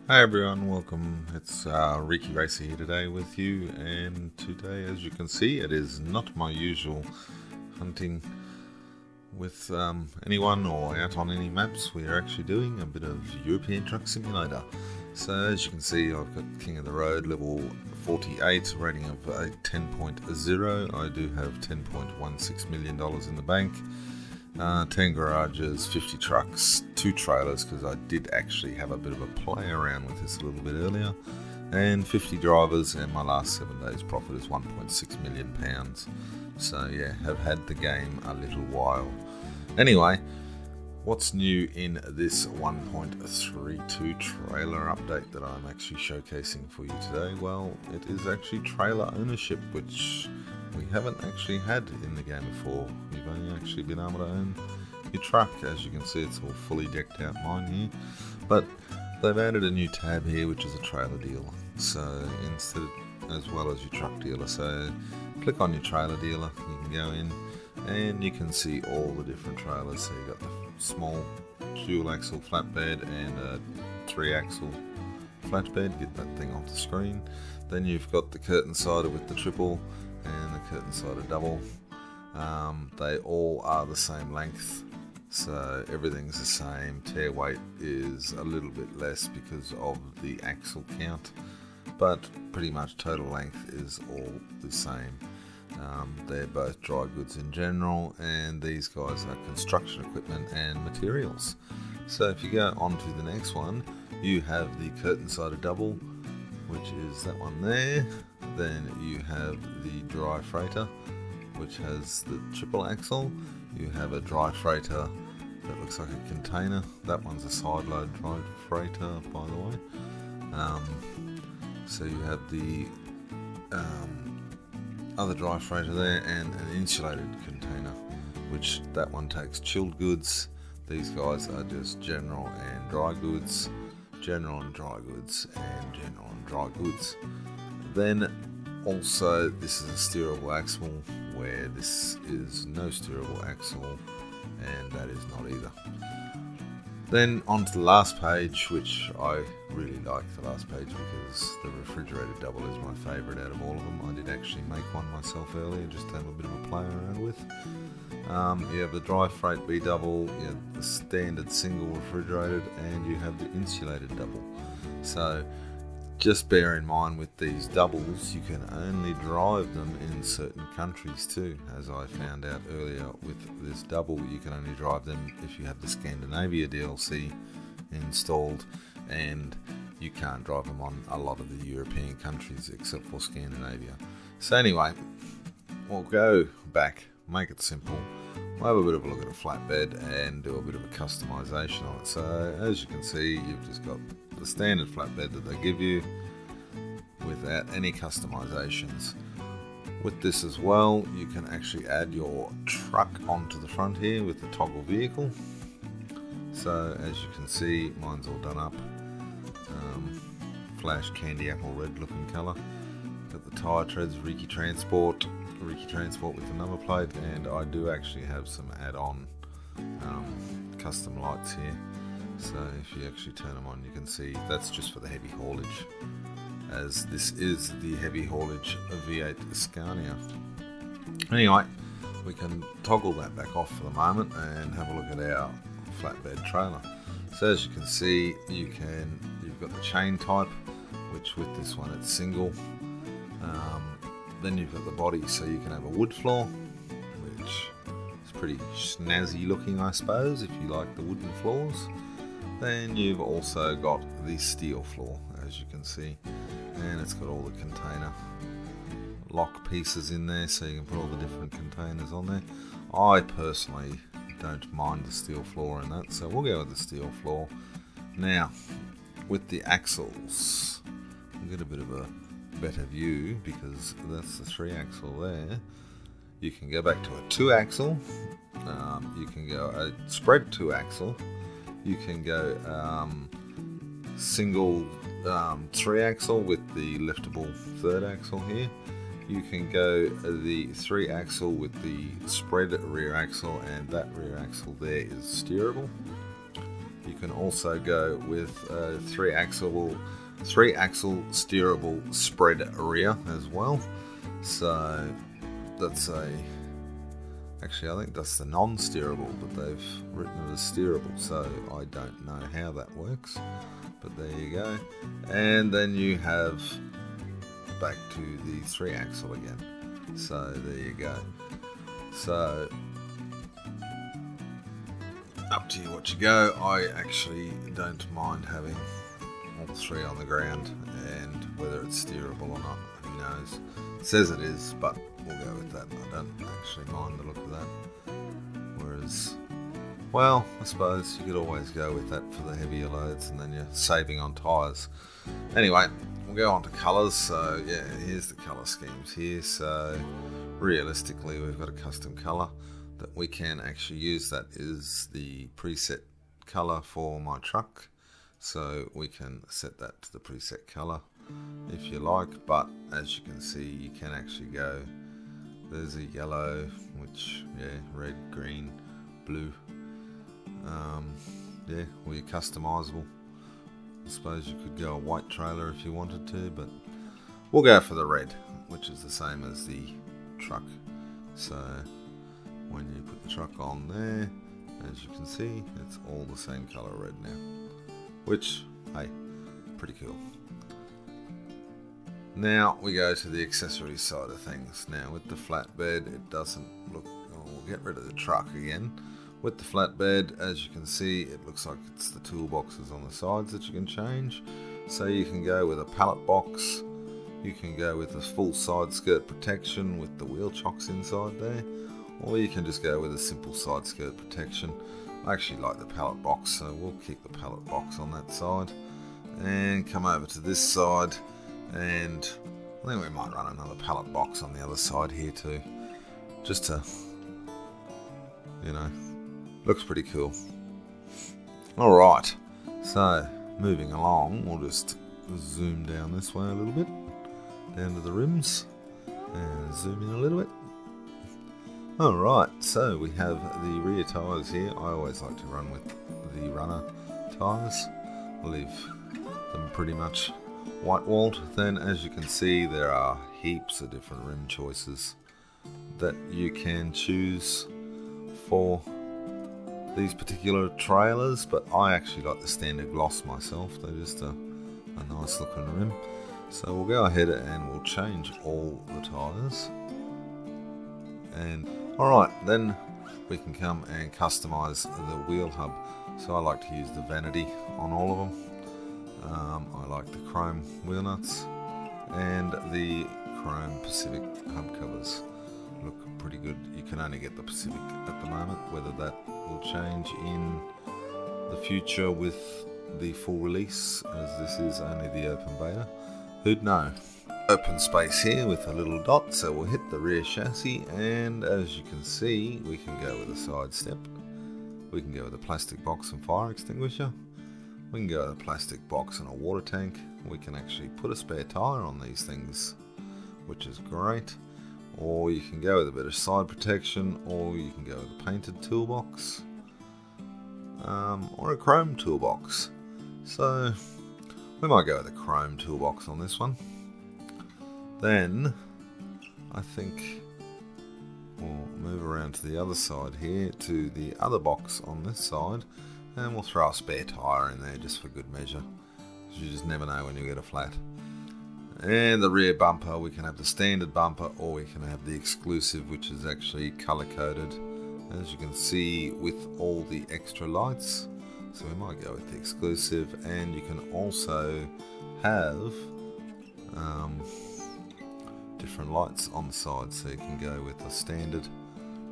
Hi everyone, welcome. It's Reekyracer here today with you, and today, as you can see, it is not my usual hunting with anyone or out on any maps. We are actually doing a bit of European Truck Simulator. So as you can see, I've got King of the Road level 48, rating of a 10.0. I do have $10.16 million in the bank. 10 garages, 50 trucks, 2 trailers, because I did actually have a bit of a play around with this a little bit earlier, and 50 drivers, and my last 7 days profit is £1.6 million. So yeah, have had the game a little while. Anyway, what's new in this 1.32 trailer update that I'm actually showcasing for you today? Well, it is actually trailer ownership, which we haven't actually had in the game before. You've only actually been able to own your truck. As you can see, it's all fully decked out mine here, but they've added a new tab here, which is a trailer dealer. So instead, as well as your truck dealer, so click on your trailer dealer, you can go in and you can see all the different trailers. So you got the small dual axle flatbed and a 3-axle flatbed. Get that thing off the screen. Then you've got the curtain sider with the triple and the curtain sider double. They all are the same length, so everything's the same. Tear weight is a little bit less because of the axle count, but pretty much total length is all the same. They're both dry goods in general, and these guys are construction equipment and materials. So if you go on to the next one, you have the curtain sider double, which is that one there. Then you have the dry freighter, which has the triple axle. You have a dry freighter that looks like a container. That one's a side load dry freighter, by the way. So you have the other dry freighter there, and an insulated container, which that one takes chilled goods. These guys are just general and dry goods, general and dry goods, and general and dry goods. Then also, this is a steerable axle, where this is no steerable axle, and that is not either. Then on to the last page, which I really like the last page because the refrigerated double is my favourite out of all of them. I did actually make one myself earlier just to have a bit of a play around with. You have the dry freight B double, you have the standard single refrigerated, and you have the insulated double. So just bear in mind with these doubles, you can only drive them in certain countries too. As I found out earlier with this double, you can only drive them if you have the Scandinavia DLC installed, and you can't drive them on a lot of the European countries except for Scandinavia. So anyway, we'll go back, make it simple. We'll have a bit of a look at a flatbed and do a bit of a customization on it. So as you can see, you've just got the standard flatbed that they give you without any customizations. With this as well, you can actually add your truck onto the front here with the toggle vehicle. So as you can see, mine's all done up, flash candy apple red looking colour. Got the tyre treads, Reekyracer with the number plate, and I do actually have some add-on custom lights here. So if you actually turn them on, you can see that's just for the heavy haulage, as this is the heavy haulage V8 Scania. Anyway, we can toggle that back off for the moment and have a look at our flatbed trailer. So as you can see, you've got the chain type, which with this one it's single. Then you've got the body, so you can have a wood floor, which is pretty snazzy looking, I suppose, if you like the wooden floors. Then you've also got the steel floor, as you can see, and it's got all the container lock pieces in there, so you can put all the different containers on there. I personally don't mind the steel floor and that, so we'll go with the steel floor. Now, with the axles, we'll get a bit of a better view because that's the 3-axle there. You can go back to a 2-axle, you can go a spread 2-axle, you can go single 3-axle with the liftable 3rd axle here. You can go the 3-axle with the spread rear axle, and that rear axle there is steerable. You can also go with a three-axle steerable spread rear as well. So that's actually I think that's the non-steerable, but they've written it as steerable, so I don't know how that works, but there you go. And then you have back to the three-axle again, so there you go. So up to you what you go. I actually don't mind having all three on the ground, and whether it's steerable or not, who knows. It says it is, but we'll go with that. I don't actually mind the look of that. Whereas, well, I suppose you could always go with that for the heavier loads, and then you're saving on tyres. Anyway, we'll go on to colours. So yeah, here's the colour schemes here. So realistically, we've got a custom colour that we can actually use. That is the preset colour for my truck. So we can set that to the preset colour if you like, but as you can see, you can actually go, there's a yellow, which, yeah, red, green, blue, yeah, well, you're customizable. I suppose you could go a white trailer if you wanted to, but we'll go for the red, which is the same as the truck. So when you put the truck on there, as you can see, it's all the same colour red now, which, hey, pretty cool. Now we go to the accessory side of things. Now with the flatbed, it doesn't look, oh, we'll get rid of the truck again. With the flatbed, as you can see, it looks like it's the toolboxes on the sides that you can change. So you can go with a pallet box, you can go with a full side skirt protection with the wheel chocks inside there, or you can just go with a simple side skirt protection. I actually like the pallet box, so we'll keep the pallet box on that side. And come over to this side, and I think we might run another pallet box on the other side here too, just to, you know, looks pretty cool. Alright, so moving along, we'll just zoom down this way a little bit, down to the rims, and zoom in a little bit. Alright, so we have the rear tyres here. I always like to run with the runner tyres, leave them pretty much white walled. Then, as you can see, there are heaps of different rim choices that you can choose for these particular trailers, but I actually like the standard gloss myself. They're just a nice looking rim. So we'll go ahead and we'll change all the tyres, and alright, then we can come and customize the wheel hub. So I like to use the vanity on all of them. I like the chrome wheel nuts, and the chrome Pacific hub covers look pretty good. You can only get the Pacific at the moment. Whether that will change in the future with the full release, as this is only the open beta, who'd know. Open space here with a little dot, so we'll hit the rear chassis, and as you can see, we can go with a side step, we can go with a plastic box and fire extinguisher, we can go with a plastic box and a water tank. We can actually put a spare tyre on these things, which is great, or you can go with a bit of side protection, or you can go with a painted toolbox, or a chrome toolbox. So we might go with a chrome toolbox on this one. Then I think we'll move around to the other side here, to the other box on this side, and we'll throw a spare tyre in there just for good measure, because you just never know when you get a flat. And the rear bumper, we can have the standard bumper, or we can have the exclusive, which is actually colour coded, as you can see, with all the extra lights. So we might go with the exclusive, and you can also have different lights on the side, so you can go with a standard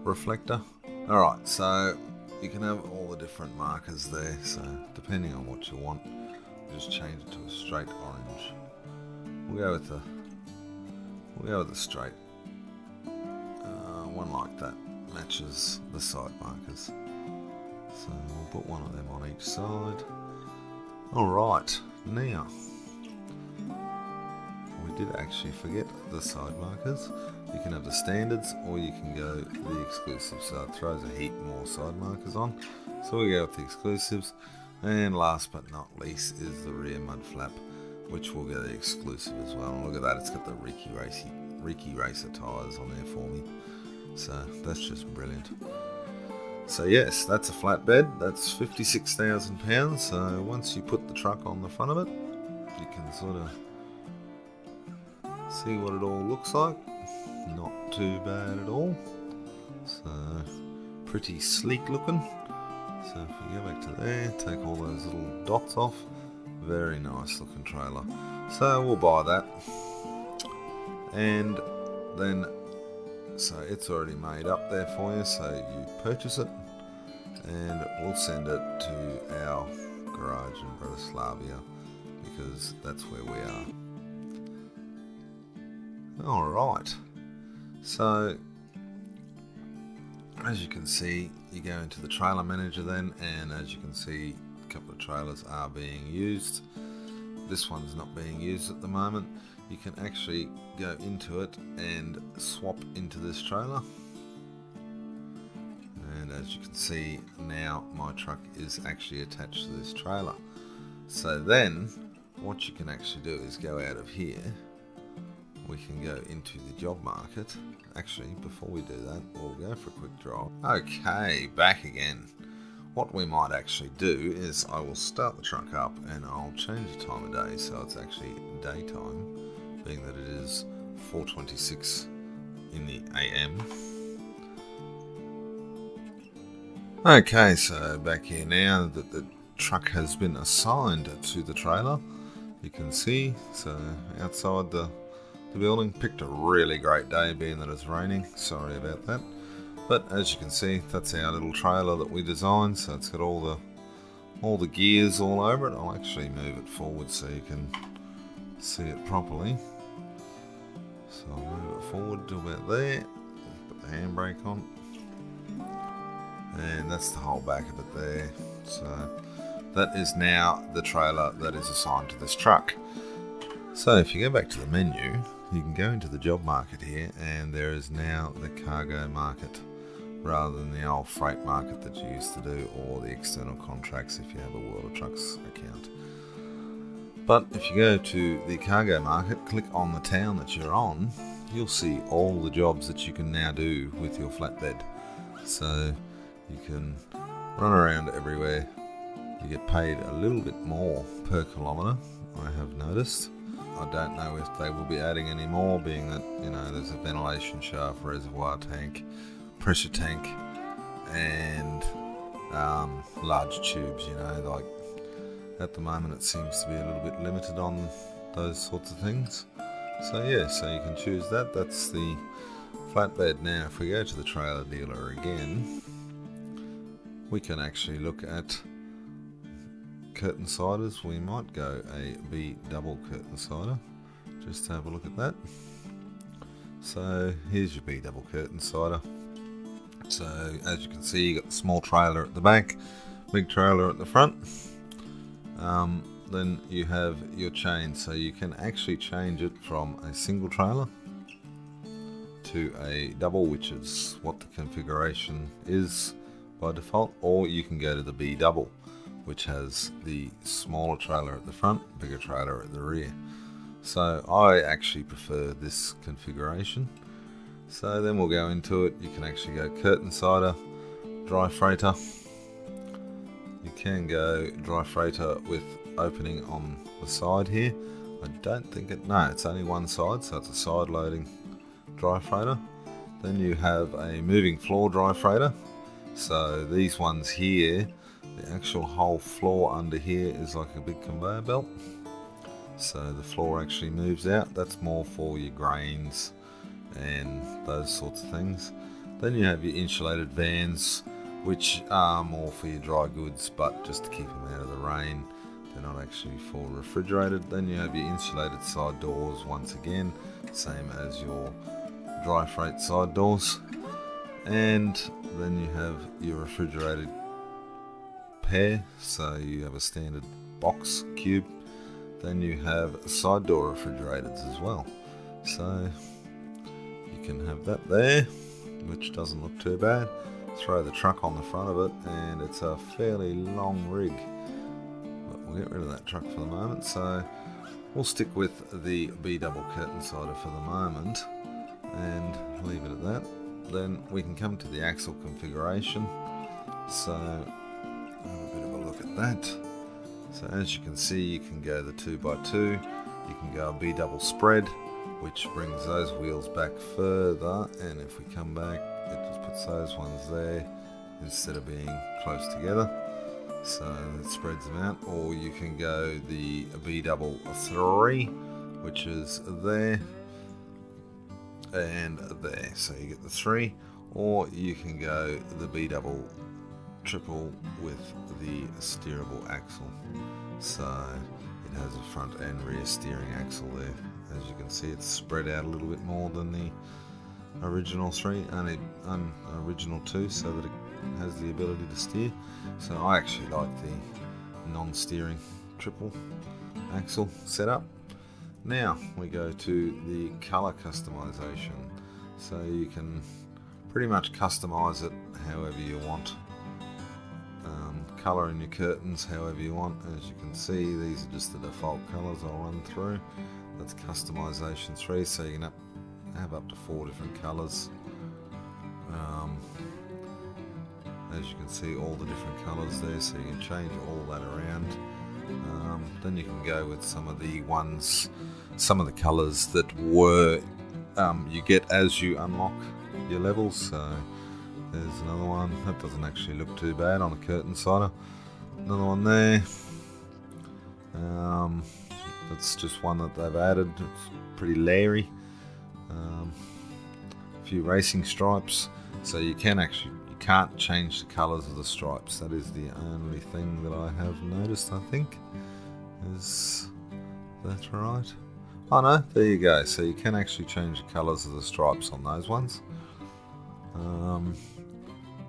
reflector. Alright, so you can have all the different markers there, so depending on what you want, just change it to a straight orange. We'll go with the straight one like that, matches the side markers. So we'll put one of them on each side. Alright, now we did actually forget the side markers. You can have the standards, or you can go the exclusives, so it throws a heap more side markers on. So we go with the exclusives. And last but not least is the rear mud flap, which will get the exclusive as well. And look at that, it's got the Reekyracer tyres on there for me. So that's just brilliant. So yes, that's a flatbed. That's £56,000. So once you put the truck on the front of it, you can sort of see what it all looks like. Not too bad at all. So pretty sleek looking. So if you go back to there, take all those little dots off. Very nice looking trailer. So we'll buy that. And then, so it's already made up there for you, so you purchase it and we'll send it to our garage in Bratislava because that's where we are. Alright, so as you can see, you go into the trailer manager then, and as you can see, a couple of trailers are being used. This one's not being used at the moment. You can actually go into it and swap into this trailer. And as you can see, now my truck is actually attached to this trailer. So then, what you can actually do is go out of here. We can go into the job market. Actually, before we do that, we'll go for a quick drive. Okay, back again. What we might actually do is I will start the truck up and I'll change the time of day so it's actually daytime, being that it is 4:26 in the AM. Okay, so back here now that the truck has been assigned to the trailer, you can see, so outside the building, picked a really great day being that it's raining, sorry about that. But as you can see, that's our little trailer that we designed, so it's got all the gears all over it. I'll actually move it forward so you can see it properly. So I'll move it forward to about there, put the handbrake on, and that's the whole back of it there. So that is now the trailer that is assigned to this truck. So if you go back to the menu, you can go into the job market here, and there is now the cargo market rather than the old freight market that you used to do, or the external contracts if you have a World of Trucks account. But if you go to the cargo market, click on the town that you're on, you'll see all the jobs that you can now do with your flatbed. So you can run around everywhere. You get paid a little bit more per kilometre, I have noticed. I don't know if they will be adding any more, being that, you know, there's a ventilation shaft, reservoir tank, pressure tank, and large tubes, you know, like at the moment it seems to be a little bit limited on those sorts of things. So yeah, so you can choose that. That's the flatbed. Now if we go to the trailer dealer again, we can actually look at curtain siders. We might go a B double curtain sider, just to have a look at that. So here's your B double curtain sider. So as you can see, you got the small trailer at the back, big trailer at the front. Then you have your chain, so you can actually change it from a single trailer to a double, which is what the configuration is by default, or you can go to the B double, which has the smaller trailer at the front, bigger trailer at the rear. So I actually prefer this configuration. So then we'll go into it. You can actually go curtain sider, dry freighter. You can go dry freighter with opening on the side here. I don't think it's only one side, so it's a side loading dry freighter. Then you have a moving floor dry freighter. So these ones here, the actual whole floor under here is like a big conveyor belt. So the floor actually moves out. That's more for your grains and those sorts of things. Then you have your insulated vans, which are more for your dry goods, but just to keep them out of the rain. They're not actually for refrigerated. Then you have your insulated side doors, once again, same as your dry freight side doors. And then you have your refrigerated pair, so you have a standard box cube. Then you have side door refrigerators as well. So you can have that there, which doesn't look too bad. Throw the truck on the front of it, and it's a fairly long rig. we'll get rid of that truck for the moment. So we'll stick with the B double curtain sider for the moment and leave it at that. Then we can come to the axle configuration. So have a bit of a look at that. So as you can see, you can go the 2x2, you can go a B double spread, which brings those wheels back further, and if we come back, it just puts those ones there instead of being close together, so it spreads them out. Or you can go the B double 3, which is there and there, so you get the 3, or you can go the B double triple with the steerable axle. So it has a front and rear steering axle there. As you can see, it's spread out a little bit more than the original 3 and original 2, so that it has the ability to steer. So I actually like the non-steering triple axle setup. Now we go to the color customization. So you can pretty much customize it however you want. Color in your curtains however you want. As you can see, these are just the default colors I'll run through. That's customization 3, so you can have up to 4 different colors. As you can see, all the different colors there, so you can change all that around. Then you can go with some of the colors that were you get as you unlock your levels. So there's another one that doesn't actually look too bad on a curtain sider. Another one there. That's just one that they've added. It's pretty leery. A few racing stripes, so you can't change the colours of the stripes. That is the only thing that I have noticed. I think is that right? Oh no, there you go. So you can actually change the colours of the stripes on those ones.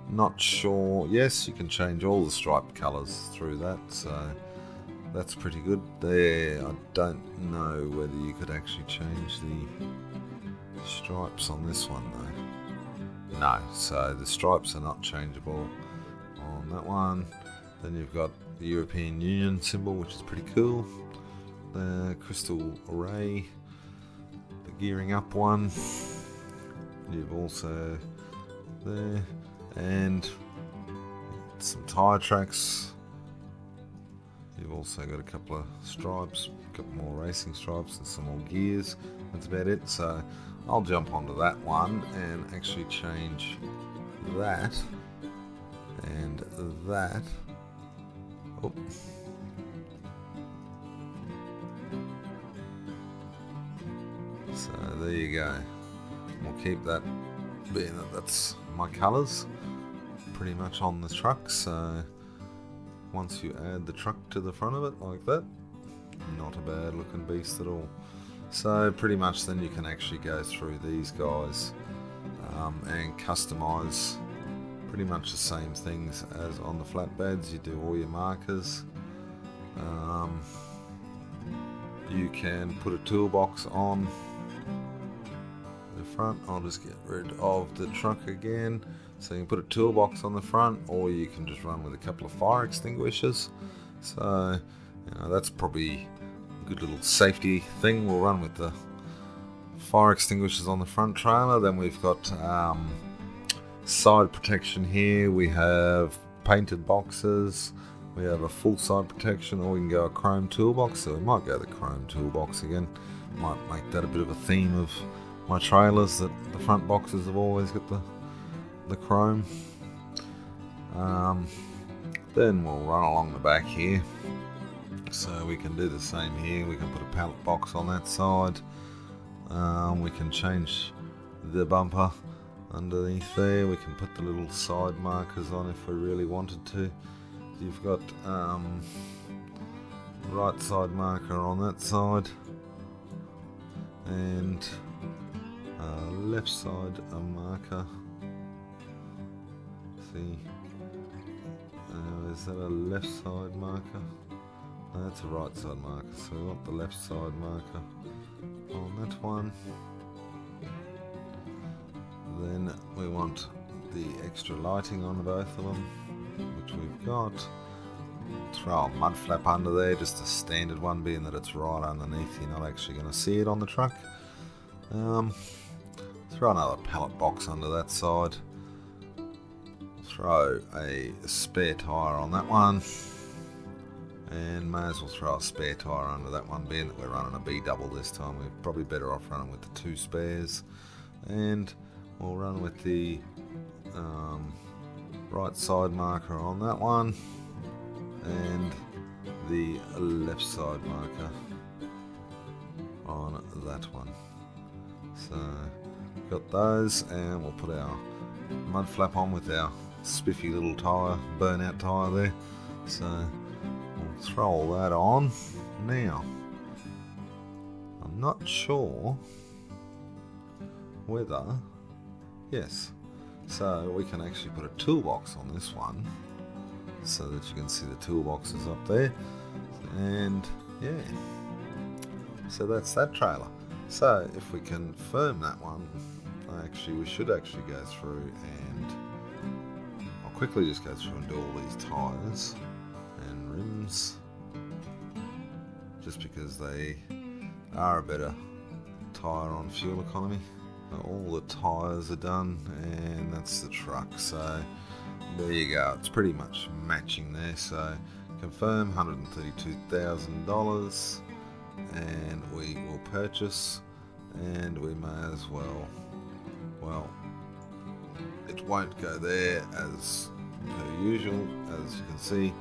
Not sure. Yes, you can change all the stripe colours through that, so that's pretty good there. I don't know whether you could actually change the stripes on this one though. No, so the stripes are not changeable on that one. Then you've got the European Union symbol, which is pretty cool. The crystal array, the gearing up one. You've also there, and some tyre tracks. You've also got a couple of stripes, a couple more racing stripes and some more gears. That's about it. So I'll jump onto that one and actually change that and that. Oh. So there you go. We'll keep that being that's my colours pretty much on the truck. So once you add the truck to the front of it like that, not a bad looking beast at all. So pretty much then you can actually go through these guys and customize pretty much the same things as on the flatbeds. You do all your markers. You can put a toolbox on the front. I'll just get rid of the truck again. So you can put a toolbox on the front, or you can just run with a couple of fire extinguishers. So that's probably a good little safety thing. We'll run with the fire extinguishers on the front trailer. Then we've got side protection here. We have painted boxes. We have a full side protection, or we can go a chrome toolbox. So we might go the chrome toolbox again. Might make that a bit of a theme of my trailers, that the front boxes have always got the chrome. Then we'll run along the back here. So we can do the same here. We can put a pallet box on that side. We can change the bumper underneath there. We can put the little side markers on if we really wanted to. You've got right side marker on that side, and left side a marker. See, is that a left side marker? No, that's a right side marker, so we want the left side marker on that one. Then we want the extra lighting on both of them, which we've got. throw a mud flap under there, just a standard one, being that it's right underneath. You're not actually going to see it on the truck. Throw another pallet box under that side. Throw a spare tyre on that one. And may as well throw a spare tyre under that one, being that we're running a B-double this time. We're probably better off running with the 2 spares. And we'll run with the right side marker on that one. And the left side marker on that one. So, got those, and we'll put our mud flap on with our spiffy little tyre, burnout tyre there. So, we'll throw all that on. Now, I'm not sure whether, yes, so we can actually put a toolbox on this one so that you can see the toolboxes up there. And yeah, so that's that trailer. So if we confirm that one, we should actually go through, and I'll quickly just go through and do all these tyres and rims, just because they are a better tyre on fuel economy. All the tyres are done, and that's the truck. So there you go, it's pretty much matching there. So confirm $132,000, and we will purchase, and we may as well, it won't go there as per usual. As you can see,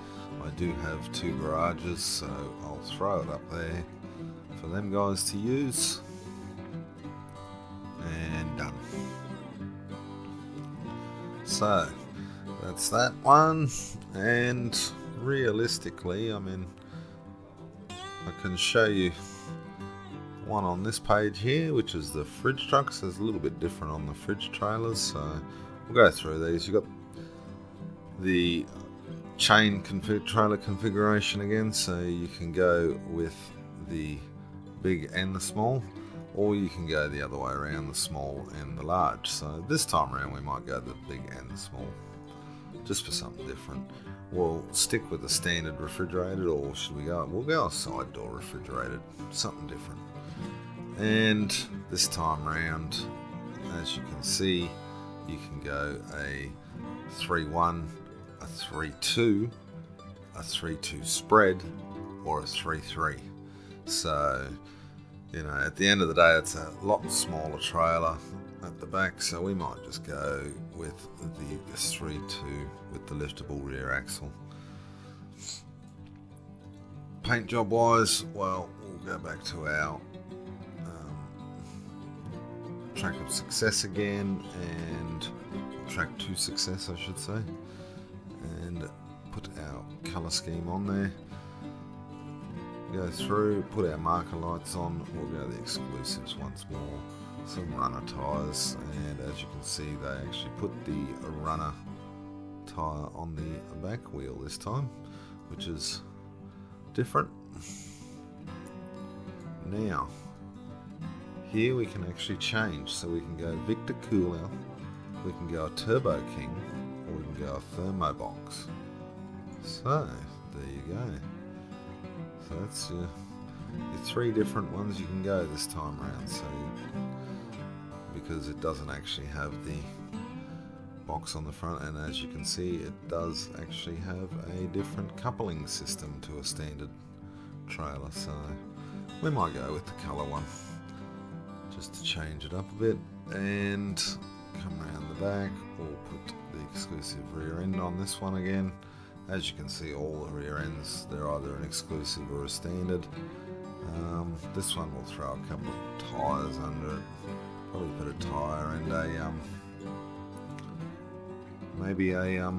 I do have 2 garages, so I'll throw it up there for them guys to use. And done. So that's that one. And realistically, I mean, I can show you one on this page here, which is the fridge trucks. So it's a little bit different on the fridge trailers, so we'll go through these. You've got the chain trailer configuration again, so you can go with the big and the small, or you can go the other way around, the small and the large. So this time around we might go the big and the small, just for something different. We'll stick with the standard refrigerated, or should we go, we'll go a side door refrigerated, something different. And this time around, as you can see, you can go a 3-1, a 3-2, a 3-2 spread, or a 3-3. So, you know, at the end of the day, it's a lot smaller trailer at the back, so we might just go with the 3-2 with the liftable rear axle. Paint job wise, well, we'll go back to our track of success again, and track to success I should say, and put our colour scheme on there. Go through, put our marker lights on, we'll go the exclusives once more, some runner tyres, and as you can see they actually put the runner tyre on the back wheel this time, which is different. Now, here we can actually change, so we can go Victor Cooler, we can go a Turbo King, or we can go a Thermo Box. So, there you go. So that's your 3 different ones you can go this time around. So, because it doesn't actually have the box on the front, and as you can see it does actually have a different coupling system to a standard trailer, so we might go with the colour one just to change it up a bit. And come around the back, we'll put the exclusive rear end on this one again. As you can see, all the rear ends, they're either an exclusive or a standard. This one will throw a couple of tyres under it, probably put a tyre and a maybe a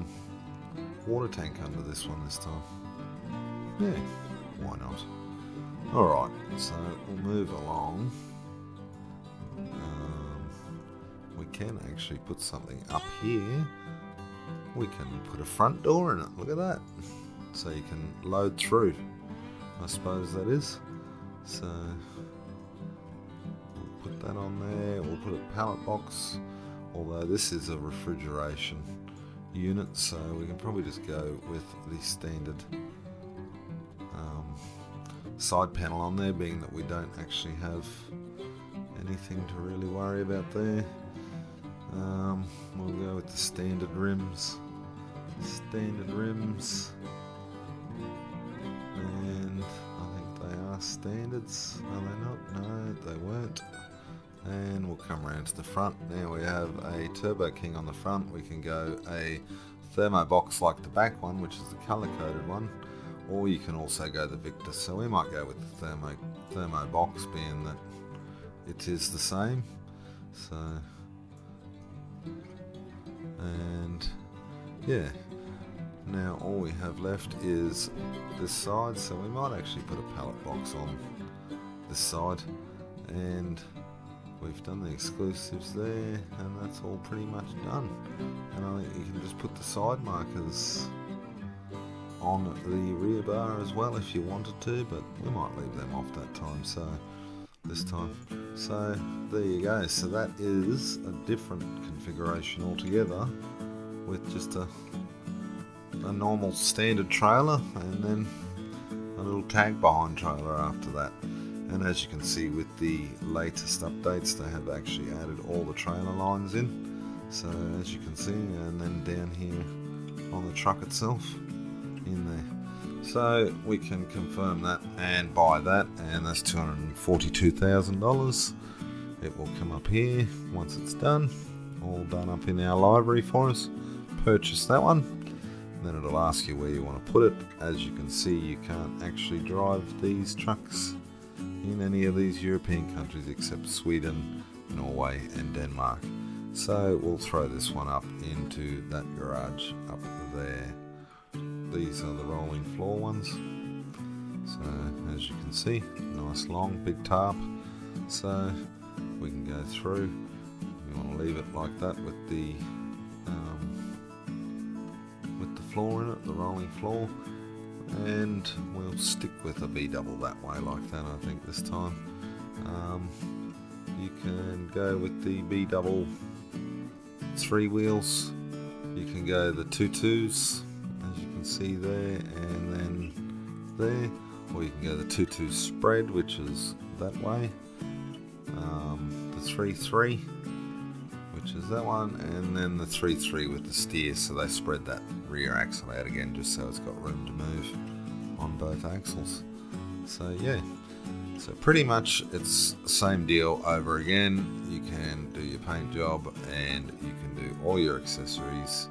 water tank under this one this time. Yeah, why not? Alright, so we'll move along. We can actually put something up here. We can put a front door in it, look at that. So you can load through, I suppose that is. So we'll put that on there, we'll put a pallet box, although this is a refrigeration unit, so we can probably just go with the standard side panel on there, being that we don't actually have anything to really worry about there. We'll go with the standard rims. And I think they are standards. Are they not? No, they weren't. And we'll come around to the front. Now we have a Turbo King on the front. We can go a thermo box like the back one, which is the color coded one, or you can also go the Victor. So we might go with the thermo box, being that it is the same. So, and yeah, now all we have left is this side, so we might actually put a pallet box on this side, and we've done the exclusives there, and that's all pretty much done. And I think you can just put the side markers on the rear bar as well if you wanted to, but we might leave them off that time, so this time. So there you go. So that is a different configuration altogether, with just a normal standard trailer and then a little tag behind trailer after that. And as you can see, with the latest updates, they have actually added all the trailer lines in. So as you can see, and then down here on the truck itself in there. So we can confirm that and buy that, and that's $242,000. It will come up here once it's done, all done up in our library for us. Purchase that one, and then it'll ask you where you want to put it. As you can see, you can't actually drive these trucks in any of these European countries except Sweden, Norway and Denmark. So we'll throw this one up into that garage up there. These are the rolling floor ones. So as you can see, nice long big tarp. So we can go through. We want to leave it like that with the floor in it, the rolling floor. And we'll stick with a B-double that way, like that, I think, this time. You can go with the B-double 3 wheels. You can go the 2.2s, as you can see there, and then there. Or you can go the 2.2 spread, which is that way. The 3.3, which is that one, and then the 3.3 with the steer, so they spread that rear axle out again, just so it's got room to move on both axles. So yeah, so pretty much it's the same deal over again. You can do your paint job and you can do all your accessories.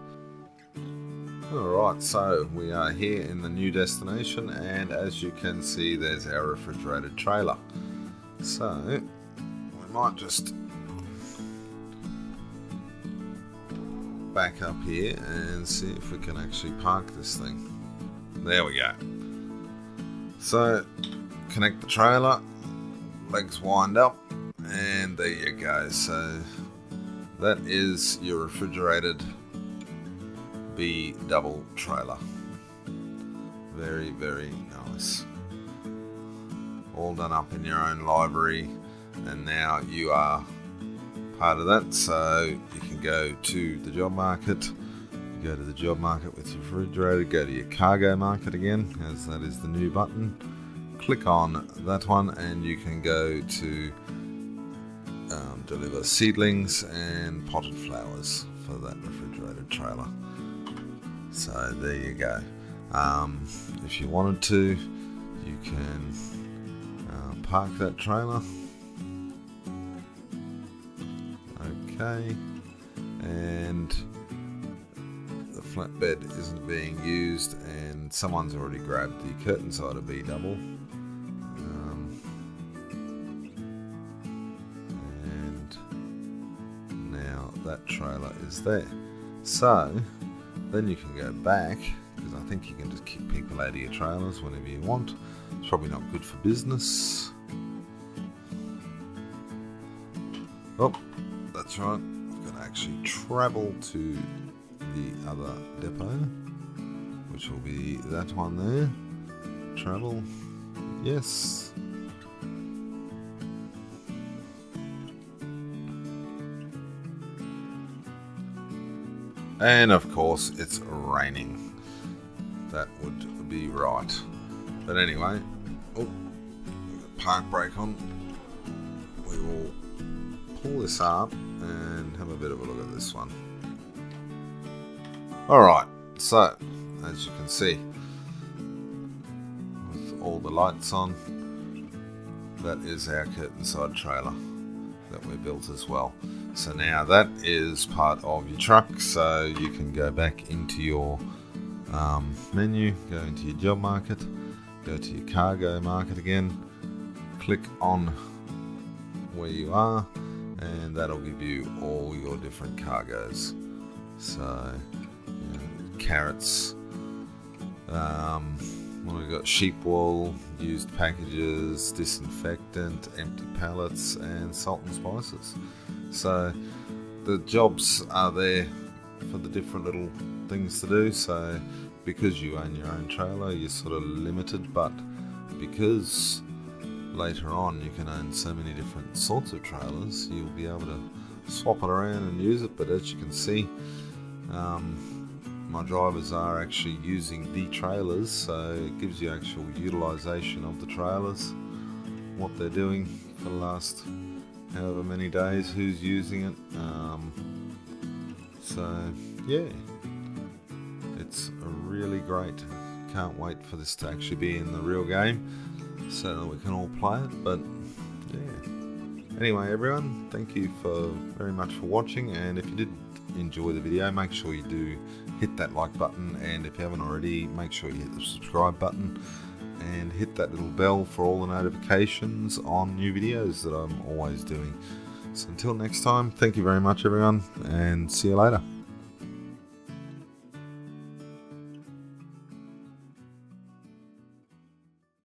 Alright, so we are here in the new destination, and as you can see, there's our refrigerated trailer. So we might just back up here and see if we can actually park this thing. There we go. So connect the trailer, legs wind up, and there you go. So that is your refrigerated B-double trailer. Very, very nice. All done up in your own library, and now you are part of that. So you can go to the job market. You go to the job market with your refrigerator, go to your cargo market again, as that is the new button. Click on that one and you can go to deliver seedlings and potted flowers for that refrigerated trailer. So there you go. If you wanted to, you can park that trailer. Okay, and the flatbed isn't being used, and someone's already grabbed the curtain side of B-double. And now that trailer is there. So then you can go back, because I think you can just kick people out of your trailers whenever you want. It's probably not good for business. Oh, that's right. I've got to actually travel to the other depot, which will be that one there. Travel. Yes. And of course it's raining. That would be right. But anyway, oh, park brake on. We will pull this up and have a bit of a look at this one. Alright, so as you can see, with all the lights on, that is our curtain side trailer that we built as well. So now that is part of your truck, so you can go back into your menu, go into your job market, go to your cargo market again, click on where you are, and that'll give you all your different cargoes. So you know, carrots, what have we got? Sheep wool, used packages, disinfectant, empty pallets, and salt and spices. So the jobs are there for the different little things to do. So because you own your own trailer, you're sort of limited, but because later on you can own so many different sorts of trailers, you'll be able to swap it around and use it. But as you can see, my drivers are actually using the trailers, so it gives you actual utilization of the trailers, what they're doing for the last however many days, who's using it. So yeah, it's really great. Can't wait for this to actually be in the real game so that we can all play it. But yeah, anyway everyone, thank you very much for watching, and if you did enjoy the video, make sure you do hit that like button, and if you haven't already, make sure you hit the subscribe button and hit that little bell for all the notifications on new videos that I'm always doing. So until next time, thank you very much everyone, and see you later.